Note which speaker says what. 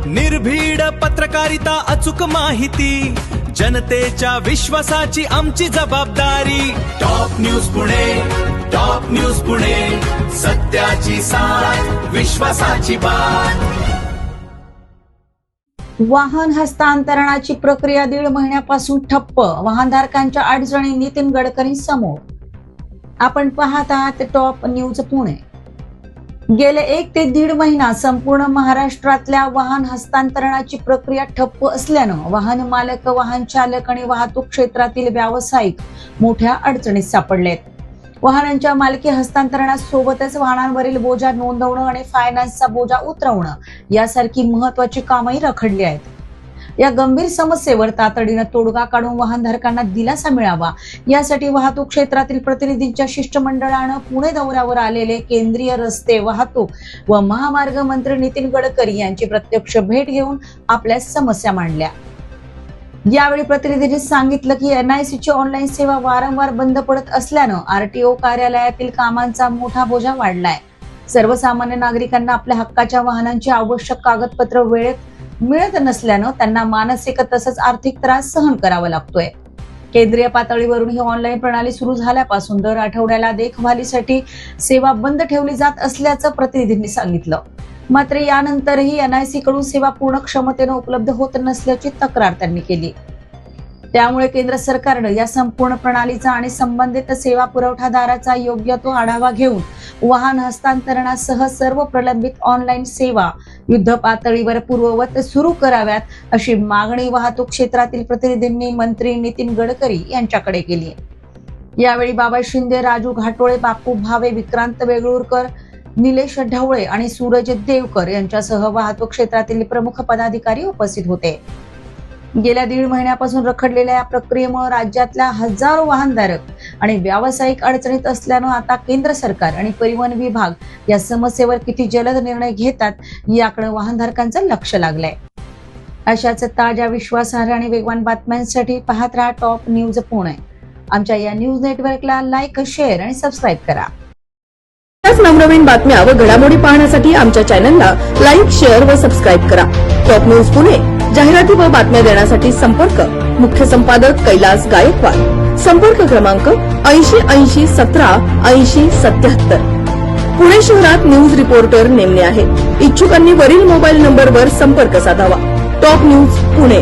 Speaker 1: निर्भीड पत्रकारिता, अचूक माहिती, जनतेच्या विश्वासाची आमची जबाबदारी। Top news Pune, top news Pune, सत्याची साथ, विश्वासाची बात।
Speaker 2: वाहन हस्तांतरणाची प्रक्रिया 1.5 महिन्यापासून ठप्प, वाहनधारकांच्या अडचणी नितीन गडकरी समोर। आपण पाहत आहात टॉप न्यूज पुणे। गेले 1 ते 1.5 महिना संपूर्ण महाराष्ट्रातल्या वाहन हस्तांतरणाची प्रक्रिया ठप्प असल्यानं वाहन मालक, वाहन चालक आणि वाहतूक क्षेत्रातील व्यावसायिक मोठ्या अडचणीत सापडलेत। वाहनांच्या मालकी हस्तांतरणासोबतच वाहनांवरील बोजा नोंदवणं आणि फायनान्सचा बोजा उतरवणं यासारखी महत्त्वाची कामही रखडली आहेत। या गंभीर समस्येवर तातडीनं तोडगा काढून वाहनधारकांना दिलासा मिळावा यासाठी वाहतूक क्षेत्रातील प्रतिनिधींच्या शिष्टमंडळानं पुणे दौऱ्यावर आलेले केंद्रीय रस्ते वाहतूक व महामार्ग मंत्री नितीन गडकरी यांची प्रत्यक्ष भेट घेऊन आपल्या समस्या मांडल्या। यावेळी प्रतिनिधींनी सांगितलं की NICची ऑनलाईन सेवा वारंवार बंद पडत असल्यानं RTO कार्यालयातील कामांचा मोठा बोजा वाढलाय। सर्वसामान्य नागरिकांना आपल्या हक्काच्या वाहनांची आवश्यक कागदपत्र वेळेत मिळत नसल्यानं त्यांना मानसिक तसंच आर्थिक त्रास सहन करावा लागतोय। केंद्रीय पातळीवरून ही ऑनलाईन प्रणाली सुरू झाल्यापासून दर आठवड्याला देखभालीसाठी सेवा बंद ठेवली जात असल्याचं प्रतिनिधींनी सांगितलं। मात्र यानंतरही NIC कडून सेवा पूर्ण क्षमतेनं उपलब्ध होत नसल्याची तक्रार त्यांनी केली। त्यामुळे केंद्र सरकारनं या संपूर्ण प्रणालीचा आणि संबंधित सेवा पुरवठादाराचा योग्य तो आढावा घेऊन वाहन हस्तांतरणासह सर्व प्रलंबित ऑनलाईन सेवा युद्ध पातळीवर पूर्ववत सुरू कराव्यात अशी मागणी वाहतूक क्षेत्रातील प्रतिनिधींनी मंत्री नितीन गडकरी यांच्याकडे केली। यावेळी बाबा शिंदे, राजू घाटोळे, बापू भावे, विक्रांत वेगळूरकर, निलेश ढवळे आणि सूरज देवकर यांच्यासह वाहतूक क्षेत्रातील प्रमुख पदाधिकारी उपस्थित होते। गेल्या 1.5 महिन्यापासून रखडलेल्या या प्रक्रियेमुळे राज्यातल्या हजारो वाहनधारक आणि व्यावसायिक अडचणीत असल्यानं आता केंद्र सरकार आणि परिवहन विभाग या समस्येवर किती जलद निर्णय घेतात याकडे वाहनधारकांचं लक्ष लागलंय। अशाच ताज्या, विश्वासार्ह आणि वेगवान बातम्यांसाठी पाहत राहा टॉप न्यूज पुणे। आमच्या या न्यूज नेटवर्कला लाईक, शेअर आणि सबस्क्राईब करा।
Speaker 3: नवनवीन बातम्या व घडामोडी पाहण्यासाठी आमच्या चॅनलला लाईक, शेअर व सबस्क्राईब करा। टॉप न्यूज पुणे जाहिराती व बातम्या देण्यासाठी संपर्क मुख्य संपादक कैलास गायकवाड, संपर्क क्रमांक 80 80 17 80 77। पुणे शहरात न्यूज रिपोर्टर नेमणे आहेत। इच्छुकांनी वरील मोबाईल नंबरवर संपर्क साधावा। Top news Pune.